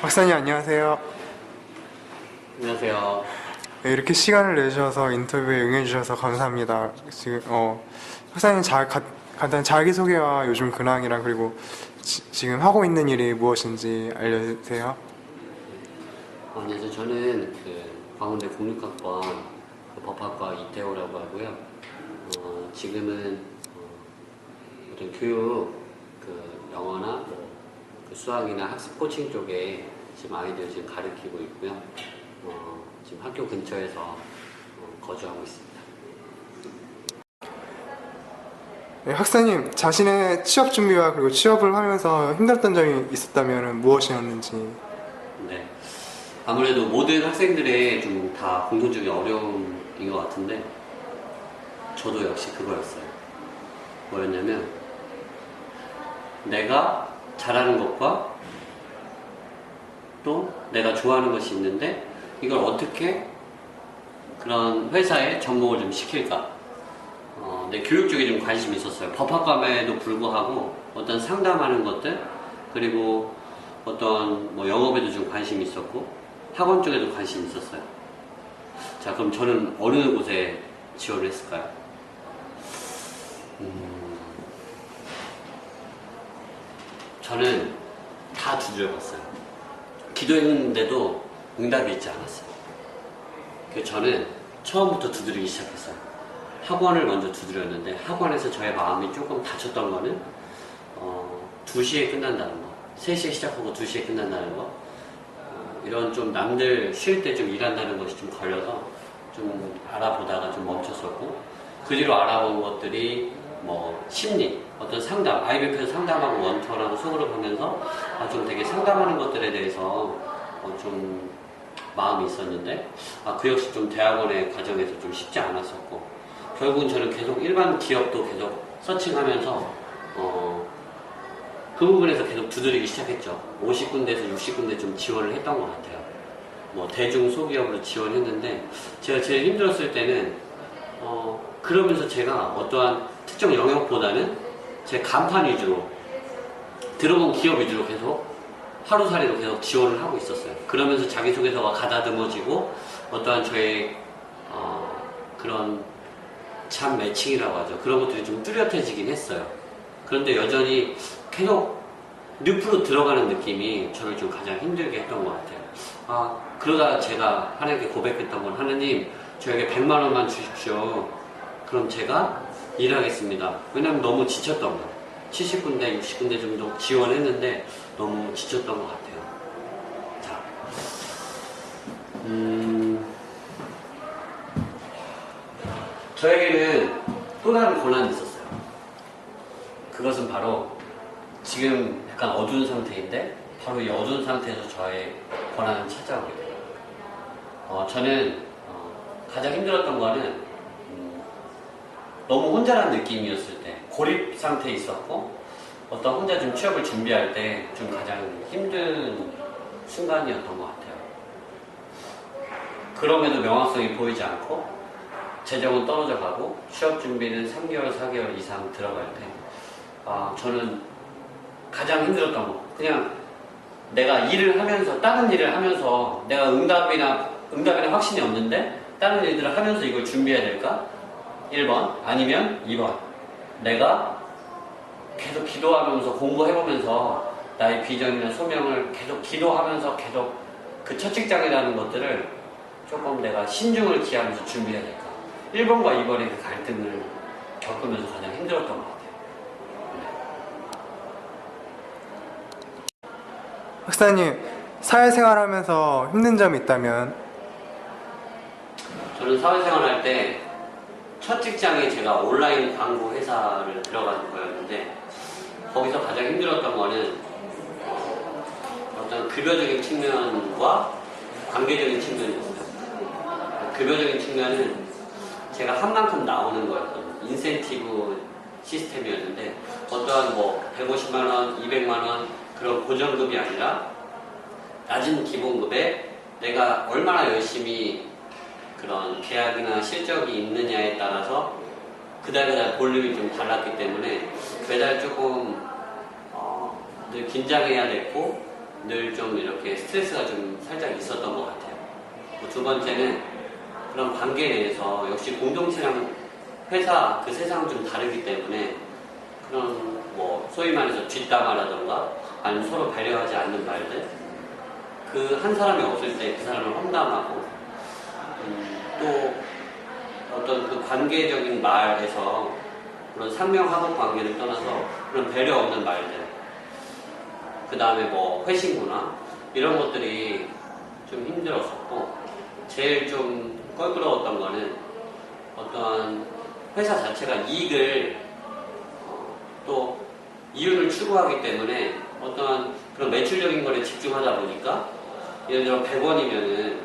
박사님 안녕하세요. 안녕하세요. 네, 이렇게 시간을 내주셔서 인터뷰에 응해주셔서 감사합니다. 지금 박사님 간단히 자기소개와 요즘 근황이랑 그리고 지금 하고 있는 일이 무엇인지 알려주세요. 안녕하세요. 저는 광운대 국립학과 법학과 이태호라고 하고요. 지금은 어떤 교육, 영어나 수학이나 학습 코칭 쪽에 지금 아이들 지금 가르치고 있고요. 지금 학교 근처에서 거주하고 있습니다. 네, 학사님 자신의 취업 준비와 그리고 취업을 하면서 힘들었던 점이 있었다면 무엇이었는지. 네. 아무래도 모든 학생들의 좀 다 공통적인 어려움인 것 같은데 저도 역시 그거였어요. 뭐였냐면 내가 잘하는 것과 또 내가 좋아하는 것이 있는데 이걸 어떻게 그런 회사에 접목을 좀 시킬까. 내 교육 쪽에 좀 관심이 있었어요. 법학과에도 불구하고 어떤 상담하는 것들, 그리고 어떤 영업에도 좀 관심이 있었고 학원 쪽에도 관심이 있었어요. 자, 그럼 저는 어느 곳에 지원을 했을까요? 저는 다 두드려봤어요. 기도했는데도 응답이 있지 않았어요. 그래서 저는 처음부터 두드리기 시작했어요. 학원을 먼저 두드렸는데 학원에서 저의 마음이 조금 다쳤던 거는 2시에 끝난다는 거, 3시에 시작하고 2시에 끝난다는 거, 이런 좀 남들 쉴 때 좀 일한다는 것이 좀 걸려서 좀 알아보다가 좀 멈췄었고, 그 뒤로 알아본 것들이 심리, 어떤 상담, IMF에서 상담하고 원터라고 속으로 보면서 좀 되게 상담하는 것들에 대해서 좀 마음이 있었는데 그 역시 좀 대학원의 과정에서 좀 쉽지 않았었고, 결국은 저는 계속 일반 기업도 계속 서칭하면서 그 부분에서 계속 두드리기 시작했죠. 50군데에서 60군데 좀 지원을 했던 것 같아요. 대중 소기업으로 지원했는데 제가 제일 힘들었을 때는 그러면서 제가 어떠한 특정 영역보다는 제 간판 위주로 들어본 기업 위주로 계속 하루살이로 계속 지원을 하고 있었어요. 그러면서 자기소개서가 가다듬어지고 어떠한 저의 그런 잠 매칭이라고 하죠. 그런 것들이 좀 뚜렷해지긴 했어요. 그런데 여전히 계속 늪으로 들어가는 느낌이 저를 좀 가장 힘들게 했던 것 같아요. 그러다 제가 하나님께 고백했던 건, 하나님 저에게 100만 원만 주십시오. 그럼 제가 일하겠습니다. 왜냐면 너무 지쳤던 거예요. 70군데, 60군데 정도 지원했는데 너무 지쳤던 것 같아요. 자, 저에게는 또 다른 고난이 있었어요. 그것은 바로 지금 약간 어두운 상태인데 바로 이 어두운 상태에서 저의 고난은 찾아오게 돼요. 저는 가장 힘들었던 거는 너무 혼자라는 느낌이었을 때, 고립 상태에 있었고 어떤 혼자 좀 취업을 준비할 때 좀 가장 힘든 순간이었던 것 같아요. 그럼에도 명확성이 보이지 않고 재정은 떨어져 가고 취업 준비는 3개월, 4개월 이상 들어갈 때 저는 가장 힘들었던 거, 그냥 내가 일을 하면서, 다른 일을 하면서 내가 응답이나 확신이 없는데 다른 일들을 하면서 이걸 준비해야 될까? 1번, 아니면 2번, 내가 계속 기도하면서 공부해보면서 나의 비전이나 소명을 계속 기도하면서 계속 그 첫 직장이라는 것들을 조금 내가 신중을 기하면서 준비해야 될까? 1번과 2번의 그 갈등을 겪으면서 가장 힘들었던 것 같아요. 박사님 사회생활 하면서 힘든 점이 있다면. 저는 사회생활 할 때 첫 직장에 제가 온라인 광고 회사를 들어간 거였는데 거기서 가장 힘들었던 거는 어떤 급여적인 측면과 관계적인 측면이었어요. 급여적인 측면은 제가 한 만큼 나오는 거였거든요. 인센티브 시스템이었는데 어떠한 150만원, 200만원 그런 고정급이 아니라 낮은 기본급에 내가 얼마나 열심히 그런 계약이나 실적이 있느냐에 따라서 그달 볼륨이 좀 달랐기 때문에 매달 조금 늘 긴장해야 됐고 늘 좀 이렇게 스트레스가 좀 살짝 있었던 것 같아요. 두 번째는 그런 관계 내에서 역시 공동체랑 회사 그 세상은 좀 다르기 때문에 그런 뭐 소위 말해서 뒷담화라던가 아니면 서로 배려하지 않는 말들 그 한 사람이 없을 때 그 사람을 험담하고 또 어떤 그 관계적인 말에서 그런 상명하복 관계를 떠나서 그런 배려 없는 말들 그 다음에 뭐 회신구나 이런 것들이 좀 힘들었었고 제일 좀 껄끄러웠던 거는 어떠한 회사 자체가 이익을 또 이윤을 추구하기 때문에 어떠한 그런 매출적인 거에 집중하다 보니까 예를 들어 100원이면은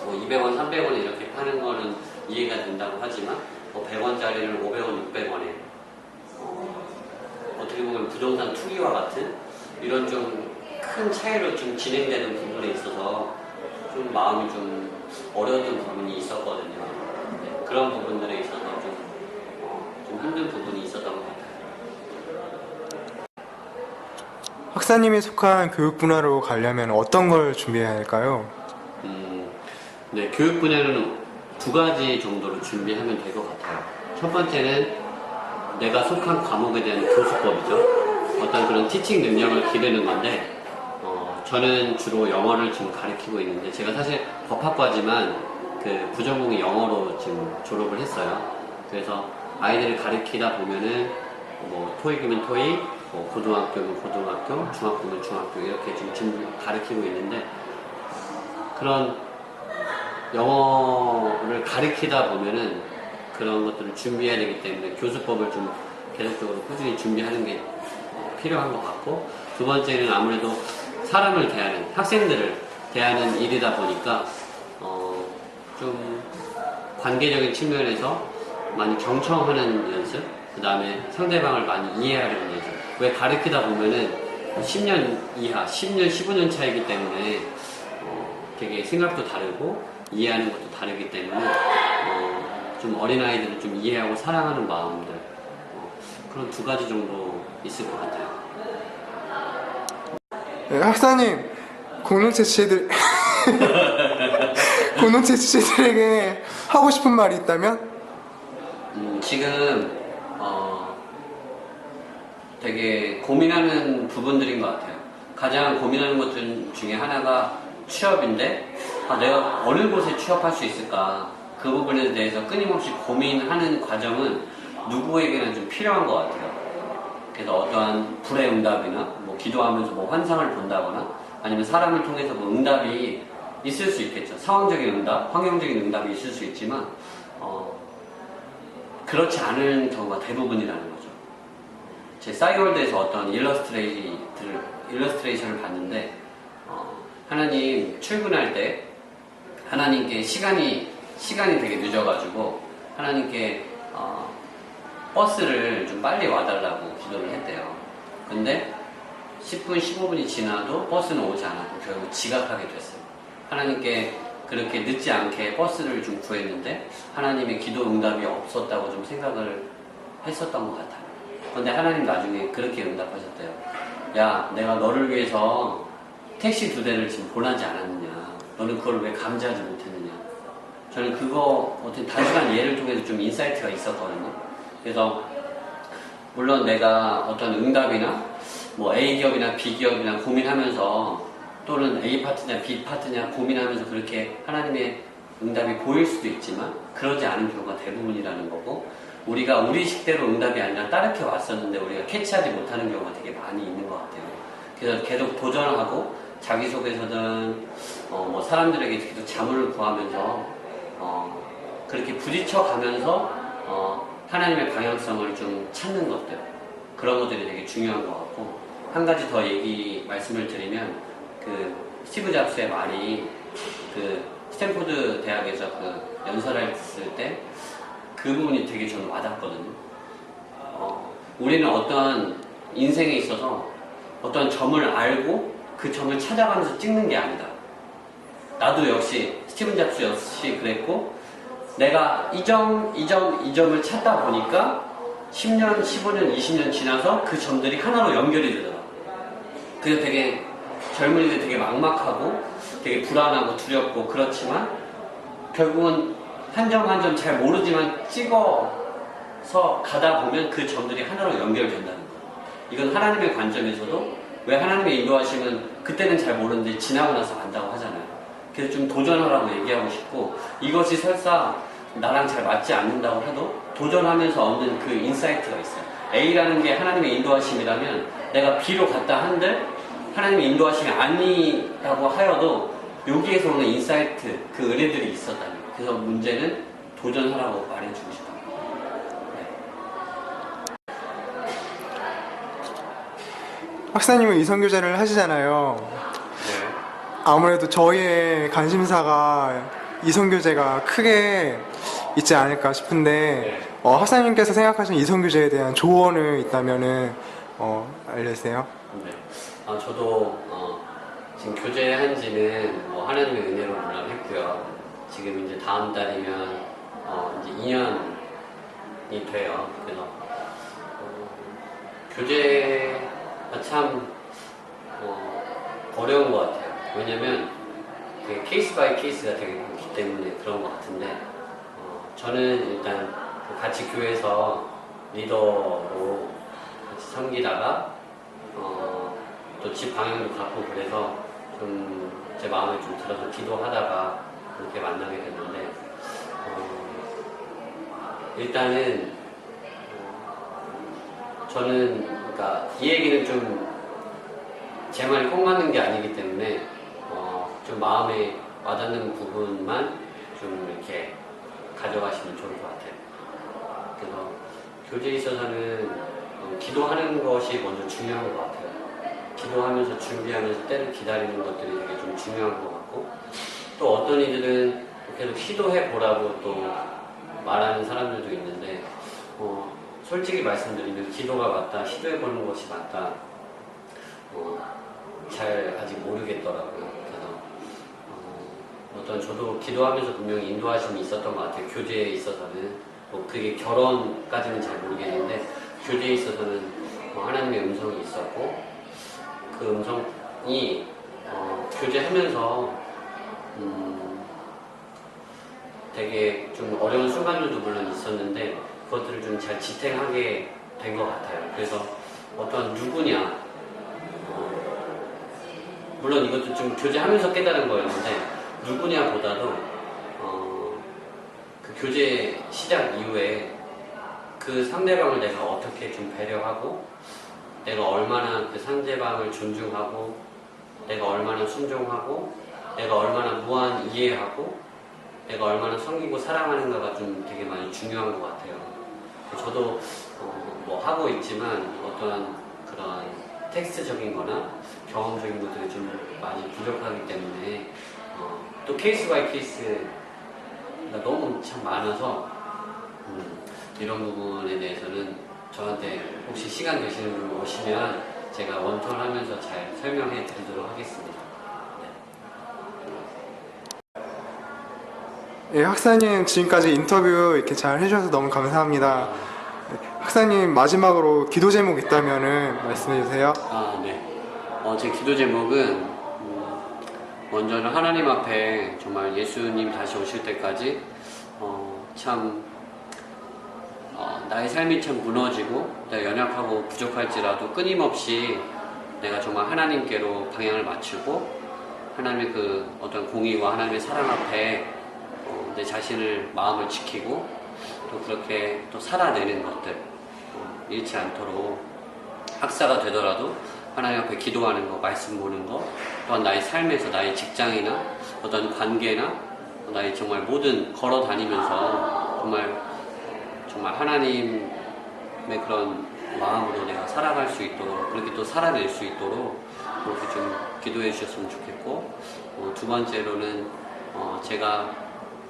뭐 200원, 300원 이렇게 파는 거는 이해가 된다고 하지만 뭐 100원짜리를 500원, 600원에 어떻게 보면 부동산 투기와 같은 이런 좀 큰 차이로 좀 진행되는 부분에 있어서 좀 마음이 좀 어려웠던 부분이 있었거든요. 네, 그런 부분들에 있어서 좀 힘든 부분이 있었던 것 같아요. 학사님이 속한 교육 분야로 가려면 어떤 걸 준비해야 할까요? 네, 교육 분야는 두 가지 정도로 준비하면 될 것 같아요. 첫 번째는 내가 속한 과목에 대한 교수법이죠. 어떤 그런 티칭 능력을 기르는 건데, 저는 주로 영어를 지금 가르치고 있는데, 제가 사실 법학과지만 그 부전공이 영어로 지금 졸업을 했어요. 그래서 아이들을 가르치다 보면은 뭐 토익이면 토익, 뭐 고등학교면 고등학교, 중학교면 중학교 이렇게 지금 가르치고 있는데 그런 영어를 가르치다 보면은 그런 것들을 준비해야 되기 때문에 교수법을 좀 계속적으로 꾸준히 준비하는 게 필요한 것 같고 두 번째는 아무래도 사람을 대하는 학생들을 대하는 일이다 보니까 좀 관계적인 측면에서 많이 경청하는 연습 그 다음에 상대방을 많이 이해하려는 연습 왜 가르치다 보면은 10년 이하 10년 15년 차이기 때문에 되게 생각도 다르고 이해하는 것도 다르기 때문에 좀 어린아이들을 좀 이해하고 사랑하는 마음들 그런 두 가지 정도 있을 것 같아요. 네, 학사님 공동체 지체들 공동체 지체들에게 하고 싶은 말이 있다면? 지금 되게 고민하는 부분들인 것 같아요. 가장 고민하는 것 중에 하나가 취업인데 내가 어느 곳에 취업할 수 있을까 그 부분에 대해서 끊임없이 고민하는 과정은 누구에게나 좀 필요한 것 같아요. 그래서 어떠한 불의 응답이나 뭐 기도하면서 뭐 환상을 본다거나 아니면 사람을 통해서 뭐 응답이 있을 수 있겠죠. 상황적인 응답, 환경적인 응답이 있을 수 있지만 그렇지 않은 경우가 대부분이라는 거죠. 제 싸이월드에서 어떤 일러스트레이션을 봤는데 하나님 출근할 때 하나님께 시간이 되게 늦어가지고 하나님께 버스를 좀 빨리 와달라고 기도를 했대요. 근데 10분, 15분이 지나도 버스는 오지 않았고 결국 지각하게 됐어요. 하나님께 그렇게 늦지 않게 버스를 좀 구했는데 하나님의 기도 응답이 없었다고 좀 생각을 했었던 것 같아요. 근데 하나님 나중에 그렇게 응답하셨대요. 야, 내가 너를 위해서 택시 2대를 지금 보내지 않았느냐. 너는 그걸 왜 감지하지 못했느냐. 저는 그거 어떤 단순한 예를 통해서 좀 인사이트가 있었거든요. 그래서 물론 내가 어떤 응답이나 뭐 A기업이나 B기업이나 고민하면서 또는 A 파트냐 B 파트냐 고민하면서 그렇게 하나님의 응답이 보일 수도 있지만 그러지 않은 경우가 대부분이라는 거고 우리가 우리 식대로 응답이 아니라 따르게 왔었는데 우리가 캐치하지 못하는 경우가 되게 많이 있는 것 같아요. 그래서 계속 도전하고 자기소개서든 뭐 사람들에게 계속 자문을 구하면서 그렇게 부딪혀 가면서 하나님의 방향성을 좀 찾는 것들 그런 것들이 되게 중요한 것 같고 한 가지 더 말씀을 드리면 그 스티브 잡스의 말이 그 스탠포드 대학에서 그 연설했을 때 그 부분이 되게 저는 와닿거든요. 우리는 어떤 인생에 있어서 어떤 점을 알고 그 점을 찾아가면서 찍는 게 아니다. 나도 역시 스티븐 잡스 역시 그랬고 내가 이 점을 찾다 보니까 10년, 15년, 20년 지나서 그 점들이 하나로 연결이 되더라. 그게 되게 젊은이들 되게 막막하고 되게 불안하고 두렵고 그렇지만 결국은 한 점 한 점 잘 모르지만 찍어서 가다 보면 그 점들이 하나로 연결된다는 거예요. 이건 하나님의 관점에서도 왜 하나님의 인도하심은 그때는 잘 모르는데 지나고 나서 안다고 하잖아요. 그래서 좀 도전하라고 얘기하고 싶고 이것이 설사 나랑 잘 맞지 않는다고 해도 도전하면서 얻는 그 인사이트가 있어요. A라는 게 하나님의 인도하심이라면 내가 B로 갔다 한들 하나님의 인도하심이 아니라고 하여도 여기에서 오는 인사이트, 그 은혜들이 있었다는 거예요. 그래서 문제는 도전하라고 말해주고 싶어요. 박사님은 이성교제를 하시잖아요. 네. 아무래도 저희의 관심사가 이성교제가 크게 있지 않을까 싶은데 학사님께서 생각하시는 이성교제에 대한 조언을 있다면은 알려주세요. 네. 저도 지금 교제한 지는 하나님의 은혜로 물론 했고요. 지금 이제 다음 달이면 이제 2년이 돼요. 그래서 교제가 참 어려운 것 같아요. 왜냐면 케이스 바이 케이스가 되게 많기 때문에 그런 것 같은데 저는 일단 같이 교회에서 리더로 같이 섬기다가 또 집 방향도 갖고 그래서 좀 제 마음에 좀 들어서 기도하다가 그렇게 만나게 됐는데 일단은 저는 그러니까 이 얘기는 좀 제 말이 꼭 맞는 게 아니기 때문에 좀 마음에 와닿는 부분만 좀 이렇게 가져가시면 좋을 것 같아요. 그래서 교제에 있어서는 기도하는 것이 먼저 중요한 것 같아요. 기도하면서 준비하면서 때를 기다리는 것들이 되게 좀 중요한 것 같고 또 어떤 이들은 계속 시도해 보라고 또 말하는 사람들도 있는데 솔직히 말씀드리면 기도가 맞다, 시도해 보는 것이 맞다 잘 아직 모르겠더라고요. 그래서 어떤 저도 기도하면서 분명히 인도하심이 있었던 것 같아요. 교제에 있어서는 그게 결혼까지는 잘 모르겠는데 교제에 있어서는 하나님의 음성이 있었고 그 음성이 교제하면서 되게 좀 어려운 순간들도 물론 있었는데 그것들을 좀 잘 지탱하게 된 것 같아요. 그래서 어떤 누구냐 물론 이것도 좀 교제하면서 깨달은 거였는데 누구냐보다도 그 교제 시작 이후에 그 상대방을 내가 어떻게 좀 배려하고 내가 얼마나 그 상대방을 존중하고 내가 얼마나 순종하고 내가 얼마나 무한 이해하고 내가 얼마나 섬기고 사랑하는가가 좀 되게 많이 중요한 것 같아요. 저도 뭐 하고 있지만 어떠한 그런 텍스트적인 거나 경험적인 것들이 좀 많이 부족하기 때문에 또 케이스 바이 케이스가 너무 참 많아서 이런 부분에 대해서는 저한테 혹시 시간 되시는 분 오시면 제가 원턴하면서 잘 설명해 드리도록 하겠습니다. 예, 학사님 지금까지 인터뷰 이렇게 잘 해주셔서 너무 감사합니다. 학사님 마지막으로 기도 제목 있다면은 말씀해 주세요. 네. 제 기도 제목은 먼저는 하나님 앞에 정말 예수님 다시 오실 때까지 참 나의 삶이 참 무너지고 내가 연약하고 부족할지라도 끊임없이 내가 정말 하나님께로 방향을 맞추고 하나님의 그 어떤 공의와 하나님의 사랑 앞에 내 자신을 마음을 지키고 또 그렇게 또 살아내는 것들 잃지 않도록 학사가 되더라도 하나님 앞에 기도하는 거, 말씀 보는 거, 또한 나의 삶에서 나의 직장이나 어떤 관계나 나의 정말 모든 걸어 다니면서 정말 하나님의 그런 마음으로 내가 살아갈 수 있도록 그렇게 또 살아낼 수 있도록 그렇게 좀 기도해 주셨으면 좋겠고 두 번째로는 제가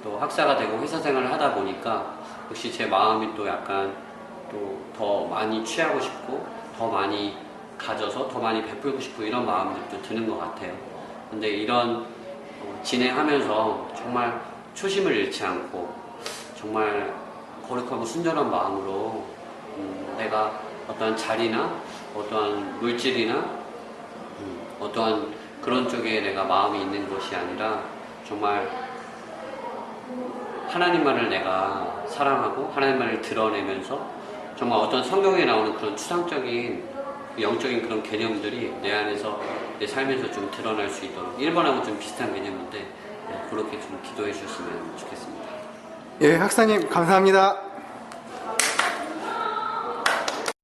또 학사가 되고 회사 생활을 하다 보니까 역시 제 마음이 또 약간 또 더 많이 취하고 싶고 더 많이 가져서 더 많이 베풀고 싶고 이런 마음들도 드는 것 같아요. 근데 이런 진행하면서 정말 초심을 잃지 않고 정말 거룩하고 순전한 마음으로 내가 어떠한 자리나 어떠한 물질이나 어떠한 그런 쪽에 내가 마음이 있는 것이 아니라 정말 하나님만을 내가 사랑하고 하나님만을 드러내면서 정말 어떤 성경에 나오는 그런 추상적인 영적인 그런 개념들이 내 안에서 내 삶에서 좀 드러날 수 있도록 1번하고 좀 비슷한 개념인데 그렇게 좀 기도해 주셨으면 좋겠습니다. 예, 학사님 감사합니다.